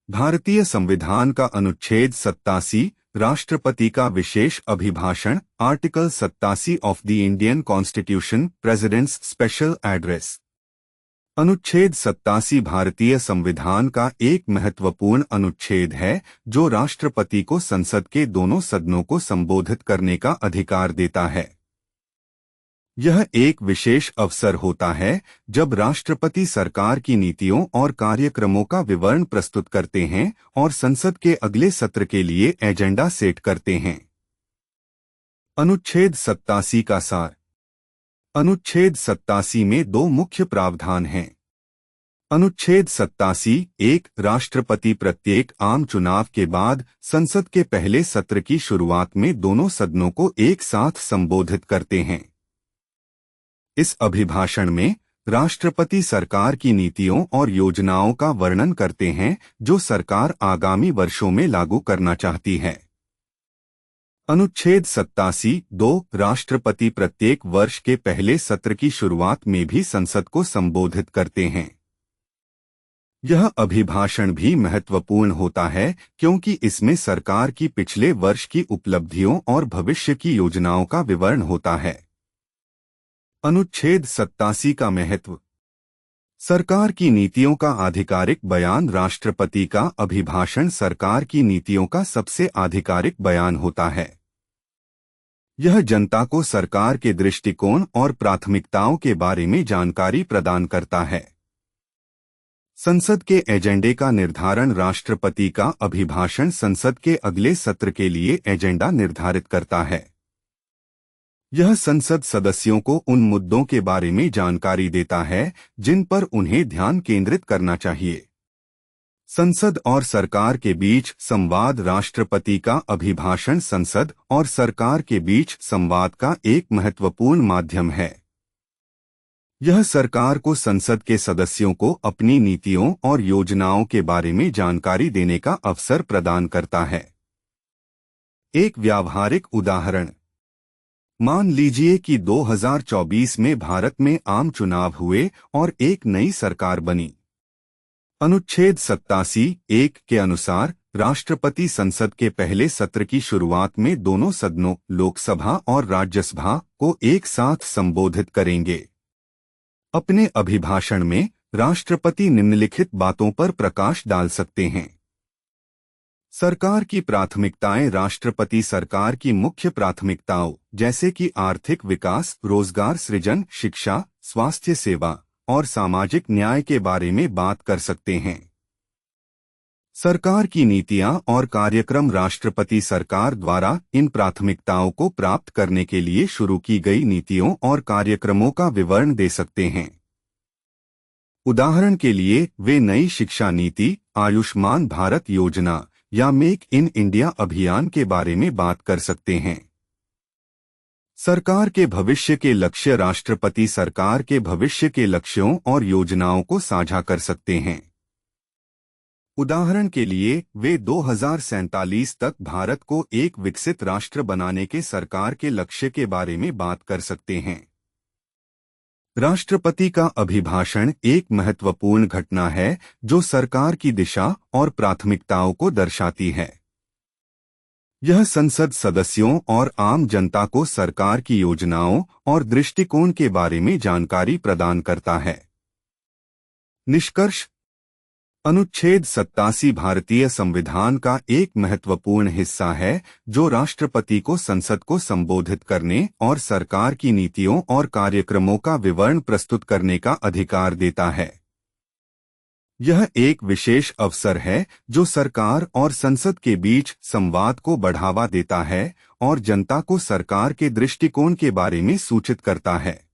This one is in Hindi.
भारतीय संविधान का अनुच्छेद 87 राष्ट्रपति का विशेष अभिभाषण article 87 of the Indian constitution president's special address. अनुच्छेद 87 भारतीय संविधान का एक महत्वपूर्ण अनुच्छेद है जो राष्ट्रपति को संसद के दोनों सदनों को संबोधित करने का अधिकार देता है। यह एक विशेष अवसर होता है जब राष्ट्रपति सरकार की नीतियों और कार्यक्रमों का विवरण प्रस्तुत करते हैं और संसद के अगले सत्र के लिए एजेंडा सेट करते हैं। अनुच्छेद 87 का सार। अनुच्छेद 87 में दो मुख्य प्रावधान हैं। अनुच्छेद 87 एक, राष्ट्रपति प्रत्येक आम चुनाव के बाद संसद के पहले सत्र की शुरुआत में दोनों सदनों को एक साथ संबोधित करते हैं। इस अभिभाषण में राष्ट्रपति सरकार की नीतियों और योजनाओं का वर्णन करते हैं जो सरकार आगामी वर्षों में लागू करना चाहती है। अनुच्छेद 87 2, राष्ट्रपति प्रत्येक वर्ष के पहले सत्र की शुरुआत में भी संसद को संबोधित करते हैं। यह अभिभाषण भी महत्वपूर्ण होता है क्योंकि इसमें सरकार की पिछले वर्ष की उपलब्धियों और भविष्य की योजनाओं का विवरण होता है। अनुच्छेद 87 का महत्व। सरकार की नीतियों का आधिकारिक बयान। राष्ट्रपति का अभिभाषण सरकार की नीतियों का सबसे आधिकारिक बयान होता है। यह जनता को सरकार के दृष्टिकोण और प्राथमिकताओं के बारे में जानकारी प्रदान करता है। संसद के एजेंडे का निर्धारण। राष्ट्रपति का अभिभाषण संसद के अगले सत्र के लिए एजेंडा निर्धारित करता है। यह संसद सदस्यों को उन मुद्दों के बारे में जानकारी देता है जिन पर उन्हें ध्यान केंद्रित करना चाहिए। संसद और सरकार के बीच संवाद। राष्ट्रपति का अभिभाषण संसद और सरकार के बीच संवाद का एक महत्वपूर्ण माध्यम है। यह सरकार को संसद के सदस्यों को अपनी नीतियों और योजनाओं के बारे में जानकारी देने का अवसर प्रदान करता है। एक व्यावहारिक उदाहरण। मान लीजिए कि 2024 में भारत में आम चुनाव हुए और एक नई सरकार बनी। अनुच्छेद 87 1 के अनुसार राष्ट्रपति संसद के पहले सत्र की शुरुआत में दोनों सदनों लोकसभा और राज्यसभा को एक साथ संबोधित करेंगे। अपने अभिभाषण में राष्ट्रपति निम्नलिखित बातों पर प्रकाश डाल सकते हैं। सरकार की प्राथमिकताएं। राष्ट्रपति सरकार की मुख्य प्राथमिकताओं जैसे कि आर्थिक विकास, रोजगार सृजन, शिक्षा, स्वास्थ्य सेवा और सामाजिक न्याय के बारे में बात कर सकते हैं। सरकार की नीतियां और कार्यक्रम। राष्ट्रपति सरकार द्वारा इन प्राथमिकताओं को प्राप्त करने के लिए शुरू की गई नीतियों और कार्यक्रमों का विवरण दे सकते हैं। उदाहरण के लिए वे नई शिक्षा नीति, आयुष्मान भारत योजना या मेक इन इंडिया अभियान के बारे में बात कर सकते हैं। सरकार के भविष्य के लक्ष्य। राष्ट्रपति सरकार के भविष्य के लक्ष्यों और योजनाओं को साझा कर सकते हैं। उदाहरण के लिए वे 2047 तक भारत को एक विकसित राष्ट्र बनाने के सरकार के लक्ष्य के बारे में बात कर सकते हैं। राष्ट्रपति का अभिभाषण एक महत्वपूर्ण घटना है जो सरकार की दिशा और प्राथमिकताओं को दर्शाती है। यह संसद सदस्यों और आम जनता को सरकार की योजनाओं और दृष्टिकोण के बारे में जानकारी प्रदान करता है। निष्कर्ष। अनुच्छेद 87 भारतीय संविधान का एक महत्वपूर्ण हिस्सा है जो राष्ट्रपति को संसद को संबोधित करने और सरकार की नीतियों और कार्यक्रमों का विवरण प्रस्तुत करने का अधिकार देता है। यह एक विशेष अवसर है जो सरकार और संसद के बीच संवाद को बढ़ावा देता है और जनता को सरकार के दृष्टिकोण के बारे में सूचित करता है।